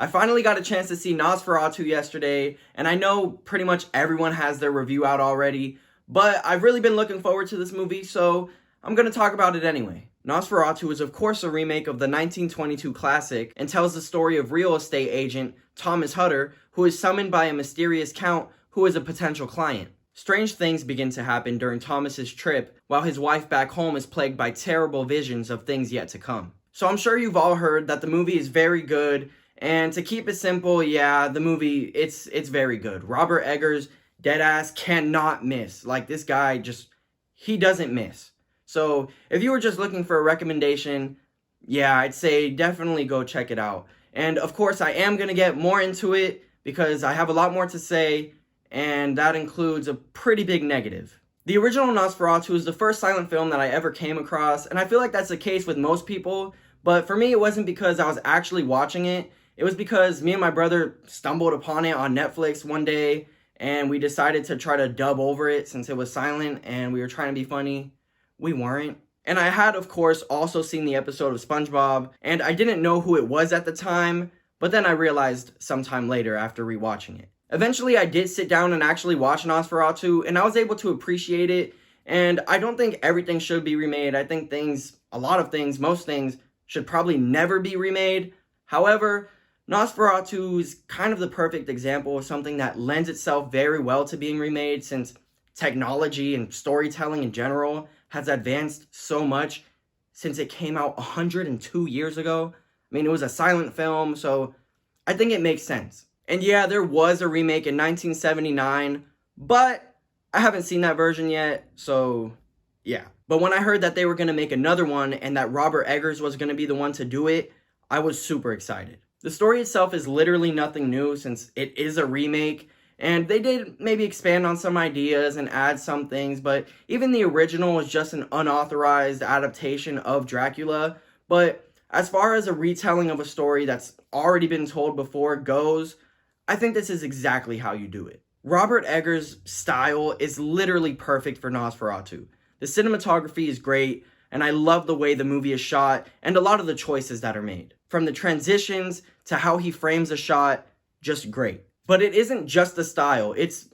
I finally got a chance to see Nosferatu yesterday, and I know pretty much everyone has their review out already, but I've really been looking forward to this movie, so I'm going to talk about it anyway. Nosferatu is of course a remake of the 1922 classic and tells the story of real estate agent Thomas Hutter, who is summoned by a mysterious count who is a potential client. Strange things begin to happen during Thomas's trip, while his wife back home is plagued by terrible visions of things yet to come. So I'm sure you've all heard that the movie is very good, and to keep it simple, yeah, the movie, it's very good. Robert Eggers, deadass, cannot miss. Like, this guy he doesn't miss. So if you were just looking for a recommendation, yeah, I'd say definitely go check it out. And of course, I am going to get more into it because I have a lot more to say, and that includes a pretty big negative. The original Nosferatu is the first silent film that I ever came across, and I feel like that's the case with most people, but for me, it wasn't because I was actually watching it. It was because me and my brother stumbled upon it on Netflix one day, and we decided to try to dub over it since it was silent, and we were trying to be funny. We weren't. And I had, of course, also seen the episode of SpongeBob, and I didn't know who it was at the time, but then I realized sometime later after rewatching it. Eventually, I did sit down and actually watch Nosferatu, and I was able to appreciate it, and I don't think everything should be remade. I think most things, should probably never be remade. However, Nosferatu is kind of the perfect example of something that lends itself very well to being remade, since technology and storytelling in general has advanced so much since it came out 102 years ago. I mean, it was a silent film, so I think it makes sense. And yeah, there was a remake in 1979, but I haven't seen that version yet, so yeah. But when I heard that they were going to make another one and that Robert Eggers was going to be the one to do it, I was super excited. The story itself is literally nothing new since it is a remake, and they did maybe expand on some ideas and add some things, but even the original is just an unauthorized adaptation of Dracula. But as far as a retelling of a story that's already been told before goes, I think this is exactly how you do it. Robert Eggers' style is literally perfect for Nosferatu. The cinematography is great, and I love the way the movie is shot and a lot of the choices that are made. From the transitions to how he frames a shot, just great. But it isn't just the style, it's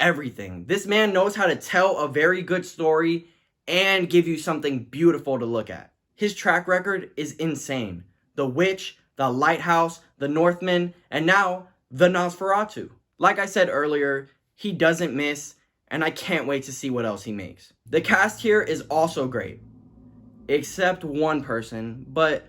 everything. This man knows how to tell a very good story and give you something beautiful to look at. His track record is insane. The Witch, The Lighthouse, The Northman, and now The Nosferatu. Like I said earlier, he doesn't miss, and I can't wait to see what else he makes. The cast here is also great, except one person, but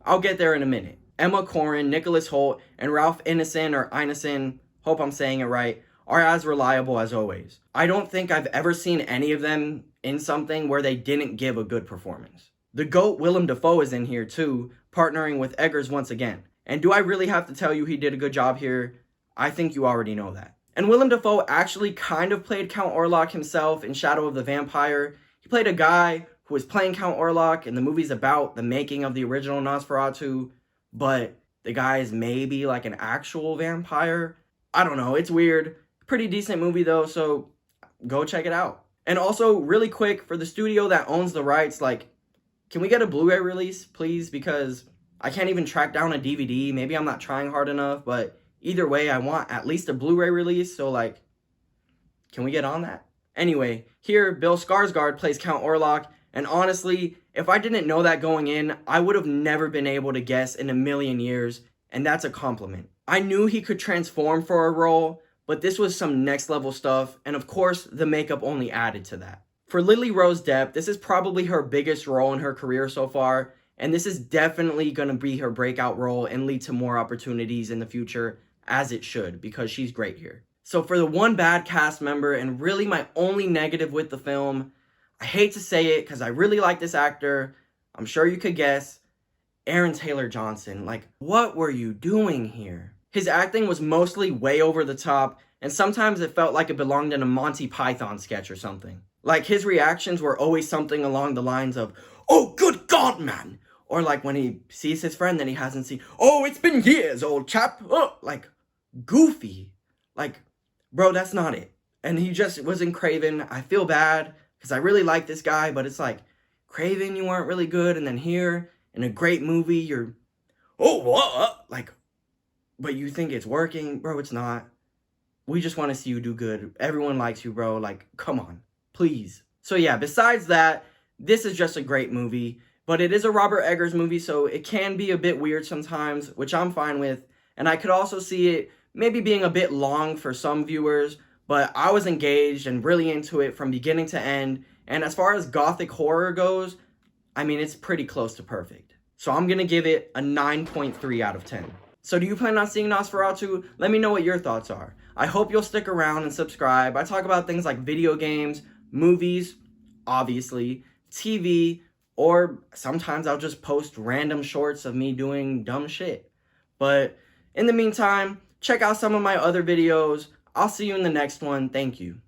I'll get there in a minute. Emma Corrin, Nicholas Hoult, and Ralph Ineson, hope I'm saying it right, are as reliable as always. I don't think I've ever seen any of them in something where they didn't give a good performance. The GOAT Willem Dafoe is in here too, partnering with Eggers once again. And do I really have to tell you he did a good job here? I think you already know that. And Willem Dafoe actually kind of played Count Orlok himself in Shadow of the Vampire. He played a guy who was playing Count Orlok, and the movie's about the making of the original Nosferatu, but the guy is maybe like an actual vampire. I don't know, it's weird. Pretty decent movie though, so go check it out. And also, really quick, for the studio that owns the rights, can we get a Blu-ray release, please? Because I can't even track down a DVD. Maybe I'm not trying hard enough, but either way, I want at least a Blu-ray release, so can we get on that? Anyway, here, Bill Skarsgård plays Count Orlok, and honestly, if I didn't know that going in, I would have never been able to guess in a million years, and that's a compliment. I knew he could transform for a role, but this was some next level stuff, and of course, the makeup only added to that. For Lily Rose Depp, this is probably her biggest role in her career so far, and this is definitely going to be her breakout role and lead to more opportunities in the future, as it should, because she's great here. So for the one bad cast member, and really my only negative with the film, I hate to say it because I really like this actor, I'm sure you could guess, Aaron Taylor Johnson. What were you doing here? His acting was mostly way over the top, and sometimes it felt like it belonged in a Monty Python sketch or something. His reactions were always something along the lines of, "Oh, good God, man!" Or when he sees his friend that he hasn't seen, "Oh, it's been years, old chap." Oh, goofy. Bro, that's not it. And he just was in Craven. I feel bad because I really like this guy, but it's Craven, you weren't really good, and then here, in a great movie, you're, oh, what? but you think it's working, bro, it's not. We just want to see you do good. Everyone likes you, bro. Like, come on, please. So yeah, besides that, this is just a great movie, but it is a Robert Eggers movie, so it can be a bit weird sometimes, which I'm fine with. And I could also see it maybe being a bit long for some viewers, but I was engaged and really into it from beginning to end. And as far as gothic horror goes, I mean, it's pretty close to perfect. So I'm going to give it a 9.3 out of 10. So do you plan on seeing Nosferatu? Let me know what your thoughts are. I hope you'll stick around and subscribe. I talk about things like video games, movies, obviously, TV, or sometimes I'll just post random shorts of me doing dumb shit. But in the meantime, check out some of my other videos. I'll see you in the next one. Thank you.